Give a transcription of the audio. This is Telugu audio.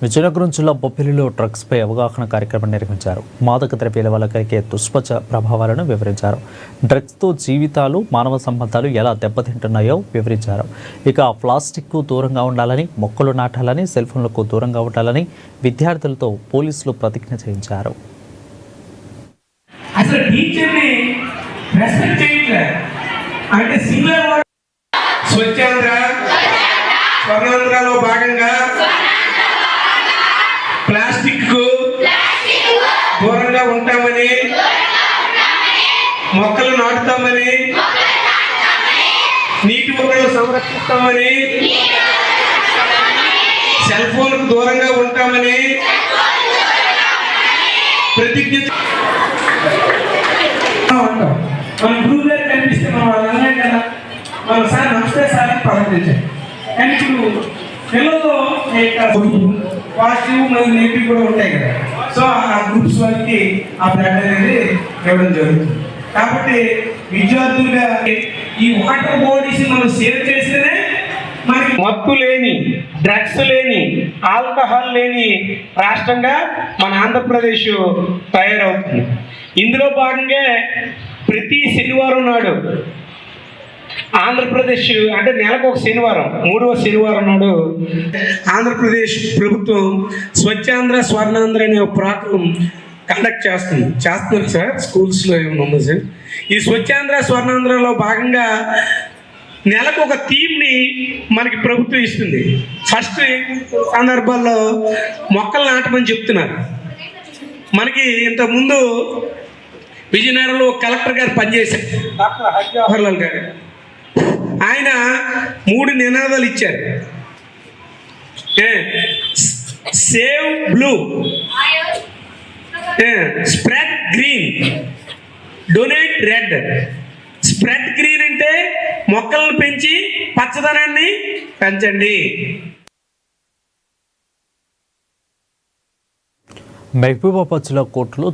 విజయనగరం జిల్లా బొబ్బిలిలో డ్రగ్స్పై అవగాహన కార్యక్రమం నిర్వహించారు. మాదక ద్రవ్యాల వల్ల కలిగే దుష్పచ ప్రభావాలను వివరించారు. డ్రగ్స్తో జీవితాలు, మానవ సంబంధాలు ఎలా దెబ్బతింటున్నాయో వివరించారు. ఇక ప్లాస్టిక్కు దూరంగా ఉండాలని, మొక్కలు నాటాలని, సెల్ ఫోన్లకు దూరంగా ఉండాలని విద్యార్థులతో పోలీసులు ప్రతిజ్ఞ చేయించారు. స్వర్ణాంధ్రలో భాగంగా ప్లాస్టిక్ దూరంగా ఉంటామని, మొక్కలు నాటుతామని, నీటి వనరులు సంరక్షిస్తామని, సెల్ ఫోన్కు దూరంగా ఉంటామని ప్రతిజ్ఞ. మన గురువు గారు కనిపిస్తే మనం అన్నాం కదా, మనం సార్ నమస్తే సార్ అని పలకరించాం. కానీ ఇప్పుడు పిల్లలతో పాజిటివ్ మరియు నెగిటివ్ కూడా ఉంటాయి కదా. సో ఆ గ్రూప్స్ వారికి ఆ బ్లడ్ అనేది ఇవ్వడం జరుగుతుంది. కాబట్టి విద్యార్థులుగా ఈ వాటర్ బాడీస్ మనం సేవ్ చేస్తేనే మనకి మత్తు లేని, డ్రగ్స్ లేని, ఆల్కహాల్ లేని రాష్ట్రంగా మన ఆంధ్రప్రదేశ్ తయారవుతుంది. ఇందులో భాగంగా ప్రతి శనివారం నాడు ఆంధ్రప్రదేశ్ అంటే నెలకు ఒక శనివారం, 3వ శనివారం నాడు ఆంధ్రప్రదేశ్ ప్రభుత్వం స్వచ్ఛాంధ్ర స్వర్ణాంధ్ర అనే ఒక ప్రోగ్రాం కండక్ట్ చేస్తున్నారు సార్. స్కూల్స్లో ఏమైనా ఉందా సార్? ఈ స్వచ్ఛాంధ్ర స్వర్ణాంధ్రలో భాగంగా నెలకు ఒక థీమ్ని మనకి ప్రభుత్వం ఇస్తుంది. ఫస్ట్ సందర్భాల్లో మొక్కలు నాటమని చెప్తున్నారు. మనకి ఇంతకుముందు విజయనగరంలో కలెక్టర్ గారు పనిచేశారు, డాక్టర్ హరిజవహర్లాల్ గారు. ఆయన 3 నినాదాలు ఇచ్చారు. Save blue, spread green, donate red. Spread green అంటే మొక్కలను పెంచి పచ్చదనాన్ని పెంచండి. మహబూబాబాద్ జిల్లా కోర్టులో